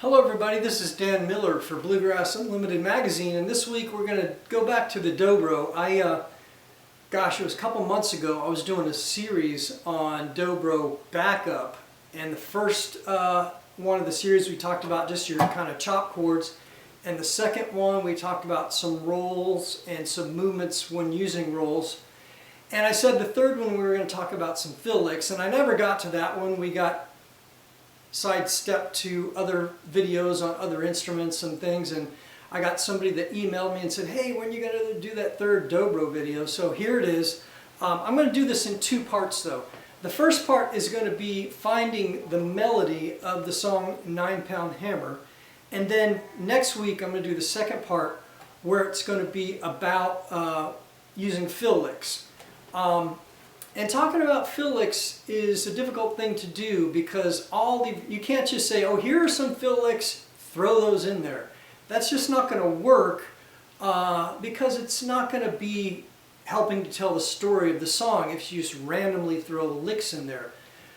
Hello everybody, this is Dan Miller for Bluegrass Unlimited magazine, and this week we're going to go back to the Dobro. It was a couple months ago I was doing a series on Dobro backup, and the first one of the series we talked about just your kind of chop chords, and the second one we talked about some rolls and some movements when using rolls. And I said the third one we were going to talk about some fill licks, and I never got to that one. We got sidestepped to other videos on other instruments and things, and I got somebody that emailed me and said, hey, when are you going to do that third Dobro video? So here it is. I'm going to do this in two parts though. The first part is going to be finding the melody of the song 9-Pound Hammer, and then next week I'm going to do the second part where it's going to be about using fill licks. And talking about fill licks is a difficult thing to do because you can't just say, oh, here are some fill licks, throw those in there. That's just not going to work because it's not going to be helping to tell the story of the song if you just randomly throw licks in there.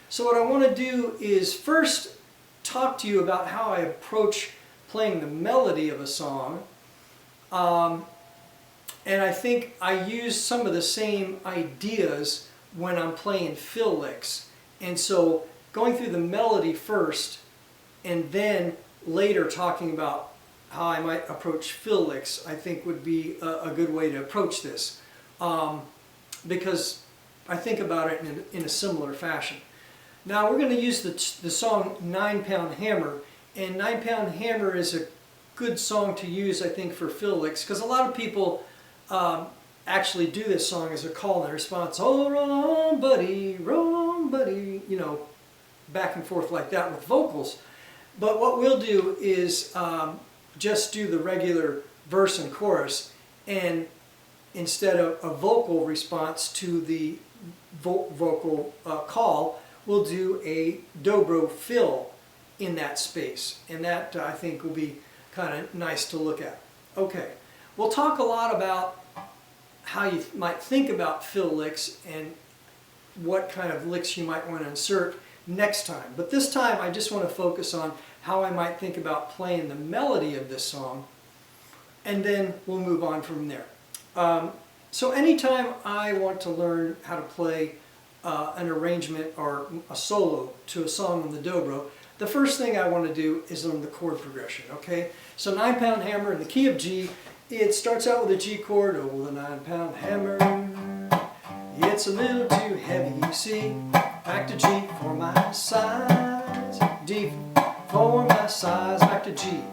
So what I want to do is first talk to you about how I approach playing the melody of a song. And I think I use some of the same ideas when I'm playing fill licks. And so going through the melody first and then later talking about how I might approach fill licks, I think would be a good way to approach this, because I think about it in a similar fashion. Now we're going to use the song 9-Pound Hammer, and 9-Pound Hammer is a good song to use, I think, for fill licks, because a lot of people actually do this song as a call and response, oh, roll on buddy, you know, back and forth like that with vocals. But what we'll do is just do the regular verse and chorus, and instead of a vocal response to the vocal call, we'll do a Dobro fill in that space, and that I think will be kind of nice to look at. Okay, we'll talk a lot about how you might think about fill licks and what kind of licks you might want to insert next time. But this time I just want to focus on how I might think about playing the melody of this song, and then we'll move on from there. So anytime I want to learn how to play an arrangement or a solo to a song on the Dobro, the first thing I want to do is learn the chord progression, okay? So 9-Pound Hammer in the key of G. It starts out with a G chord, oh, the 9-pound hammer. It's a little too heavy, you see. Back to G for my size. D for my size, back to G.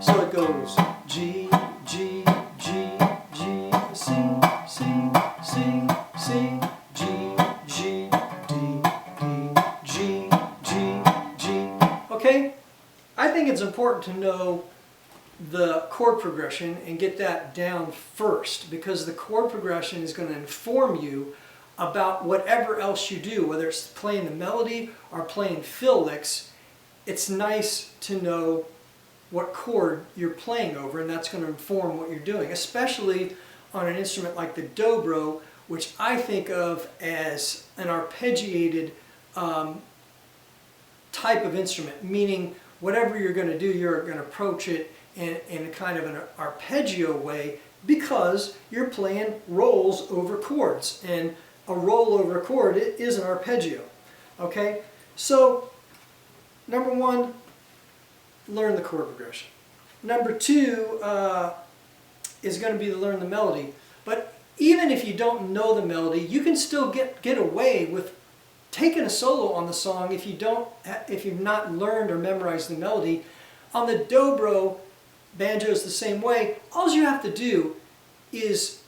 So it goes G, G, G, G, C, C, C, C, G, G, D, D, G, G, G. Okay? I think it's important to know the chord progression and get that down first, because the chord progression is going to inform you about whatever else you do, whether it's playing the melody or playing fill licks. It's nice to know what chord you're playing over, and that's going to inform what you're doing, especially on an instrument like the Dobro, which I think of as an arpeggiated type of instrument, meaning whatever you're going to do, you're going to approach it in a kind of an arpeggio way, because you're playing rolls over chords, and a roll over a chord is an arpeggio. Okay, so number one, learn the chord progression. Number two is going to be to learn the melody. But even if you don't know the melody, you can still get away with taking a solo on the song if you've not learned or memorized the melody. On the Dobro, banjo is the same way. All you have to do is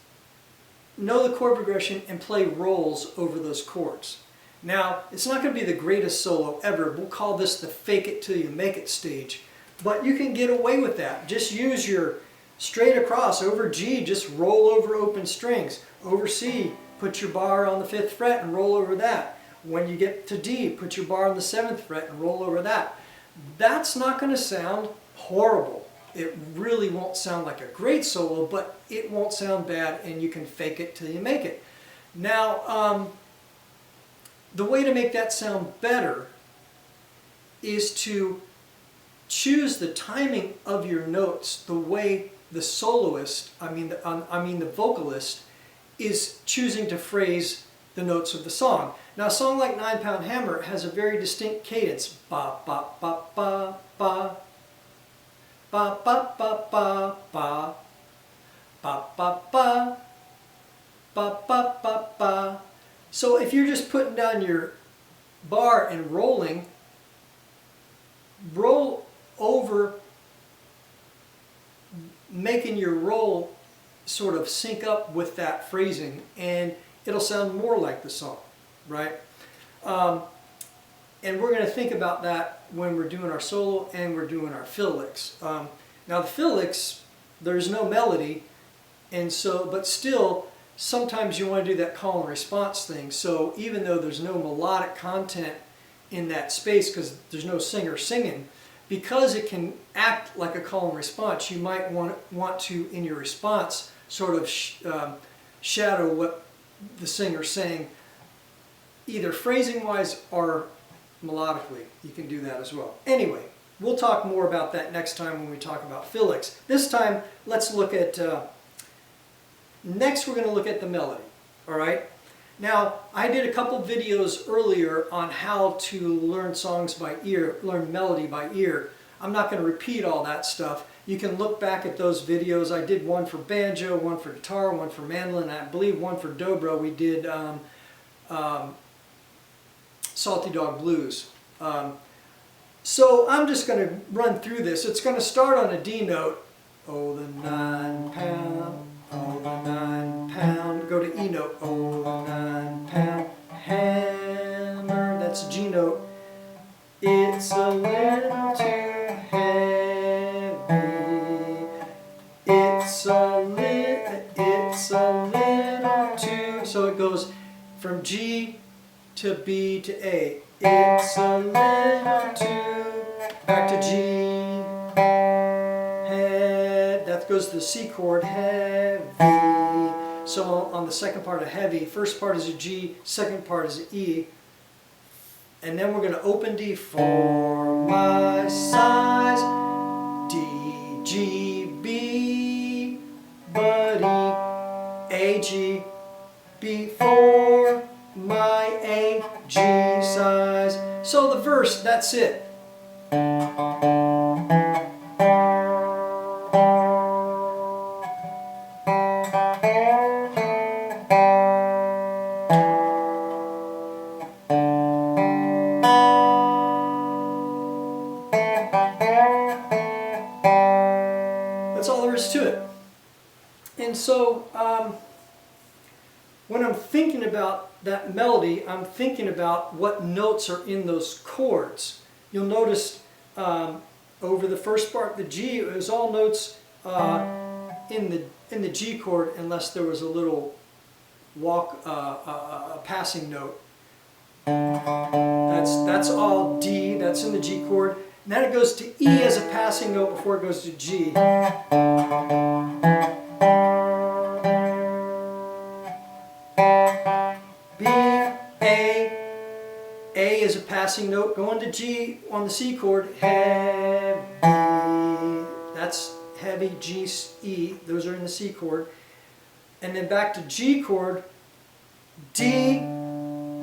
know the chord progression and play rolls over those chords. Now, it's not going to be the greatest solo ever. We'll call this the fake it till you make it stage. But you can get away with that. Just use your straight across over G, just roll over open strings. Over C, put your bar on the 5th fret and roll over that. When you get to D, put your bar on the 7th fret and roll over that. That's not going to sound horrible. It really won't sound like a great solo, but it won't sound bad, and you can fake it till you make it. Now, the way to make that sound better is to choose the timing of your notes the way the soloist, I mean the vocalist, is choosing to phrase the notes of the song. Now a song like 9 Pound Hammer has a very distinct cadence. Ba ba ba ba ba ba ba ba ba ba ba ba ba ba ba ba ba. So if you're just putting down your bar and rolling, roll over, making your roll sort of sync up with that phrasing, and it'll sound more like the song, right? And we're going to think about that when we're doing our solo and we're doing our fill licks. Now the fill licks, there's no melody, and so, but still, sometimes you want to do that call and response thing. So even though there's no melodic content in that space because there's no singer singing, because it can act like a call and response, you might want to, in your response, sort of shadow what the singer's saying, either phrasing-wise or melodically. You can do that as well. Anyway, we'll talk more about that next time when we talk about fill licks. This time, let's look at, next we're going to look at the melody, all right? Now, I did a couple videos earlier on how to learn songs by ear, learn melody by ear. I'm not going to repeat all that stuff. You can look back at those videos. I did one for banjo, one for guitar, one for mandolin, and I believe one for dobro. We did Salty Dog Blues. So I'm just going to run through this. It's going to start on a D note. Oh, the 9 pound, oh, the 9 pound. Go to E note. Oh, the 9 pound hammer. That's a G note. It's a little too heavy. It's a little too. So it goes from G to B to A. It's a little too. Back to G. Head. That goes to the C chord. Heavy. So on the second part of heavy, first part is a G, second part is an E. And then we're going to open D for my size. D, G, B, buddy. A, G, B for my A, G size. So the verse, that's it. That's all there is to it. And so when I'm thinking about that melody, I'm thinking about what notes are in those chords. You'll notice over the first part, the G, it was all notes in the G chord, unless there was a little passing note. That's all D. That's in the G chord. And then it goes to E as a passing note before it goes to G. B, A is a passing note going to G on the C chord. Heavy. That's heavy, G, E. Those are in the C chord. And then back to G chord. D,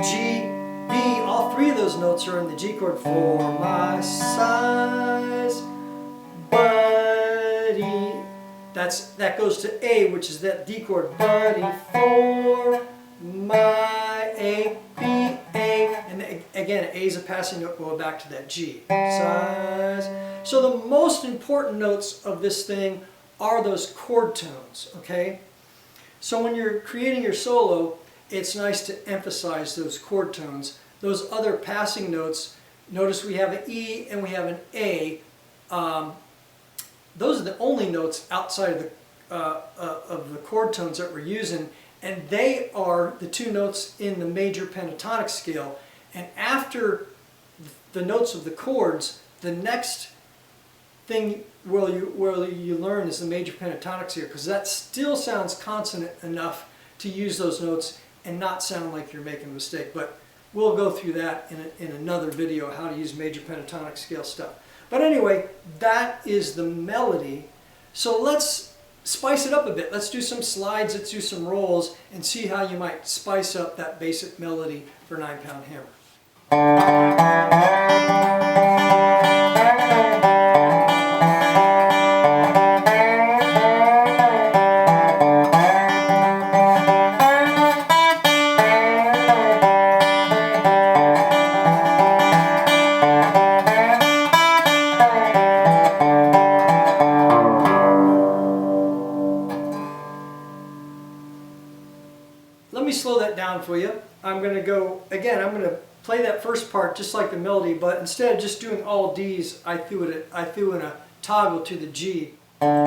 G, B. All three of those notes are in the G chord. For my size, buddy. That goes to A, which is that D chord. Buddy, for my A, B, A, and again, A is a passing note going back to that G. Size. So the most important notes of this thing are those chord tones, okay? So when you're creating your solo, it's nice to emphasize those chord tones. Those other passing notes, notice we have an E and we have an A. Those are the only notes outside of the chord tones that we're using. And they are the two notes in the major pentatonic scale. And after the notes of the chords, the next thing where you learn is the major pentatonic scale, because that still sounds consonant enough to use those notes and not sound like you're making a mistake. But we'll go through that in another video, how to use major pentatonic scale stuff. But anyway, that is the melody. So let's spice it up a bit. Let's do some slides, let's do some rolls, and see how you might spice up that basic melody for 9-pound hammer. Let me slow that down for you. I'm going to go, again, I'm going to play that first part just like the melody, but instead of just doing all Ds, I threw in a toggle to the G. Again,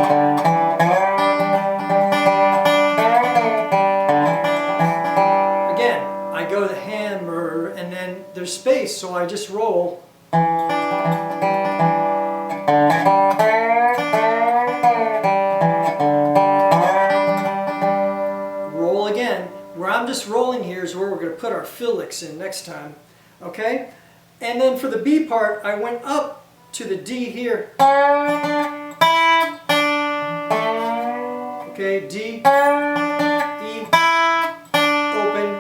I go to the hammer, and then there's space, so I just roll. Roll again. Where I'm just rolling here is where we're going to put our fill licks in next time. Okay? And then for the B part, I went up to the D here. Okay, D, E, open.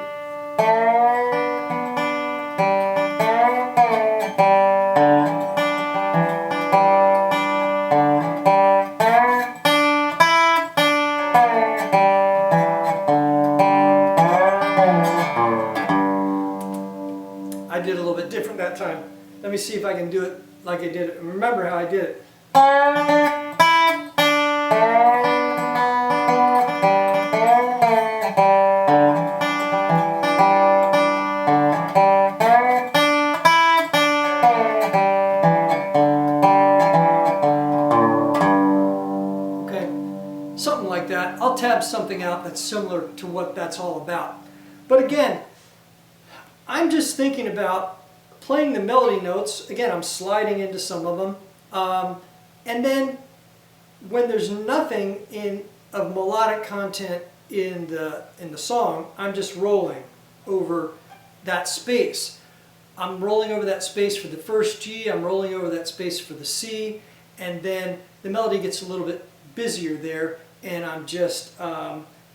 I did a little bit different that time. Let me see if I can do it like I did it. Remember how I did it. Okay, something like that. I'll tab something out that's similar to what that's all about. But again, I'm just thinking about playing the melody notes. Again, I'm sliding into some of them. And then when there's nothing of melodic content in the song, I'm just rolling over that space. I'm rolling over that space for the first G, I'm rolling over that space for the C, and then the melody gets a little bit busier there, and I'm just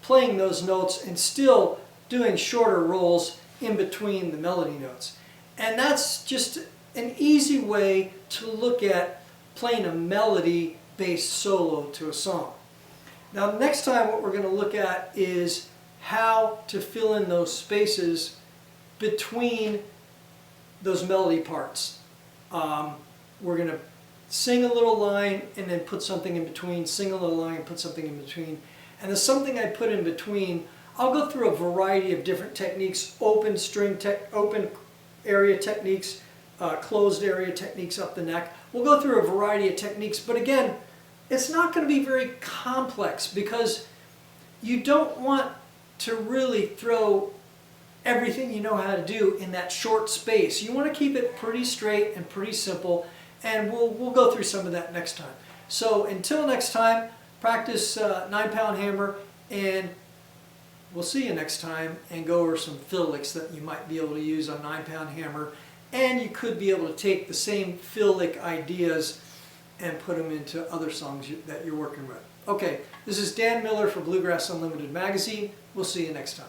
playing those notes and still doing shorter rolls in between the melody notes. And that's just an easy way to look at playing a melody-based solo to a song. Now next time what we're going to look at is how to fill in those spaces between those melody parts. We're going to sing a little line and then put something in between, sing a little line and put something in between. And the something I put in between, I'll go through a variety of different techniques, open area techniques, closed area techniques up the neck. We'll go through a variety of techniques, but again, it's not going to be very complex because you don't want to really throw everything you know how to do in that short space. You want to keep it pretty straight and pretty simple, and we'll go through some of that next time. So until next time, practice 9-pound hammer, and we'll see you next time and go over some fill licks that you might be able to use on 9-pound hammer, and you could be able to take the same fill lick ideas and put them into other songs that you're working with. Okay, this is Dan Miller for Bluegrass Unlimited magazine. We'll see you next time.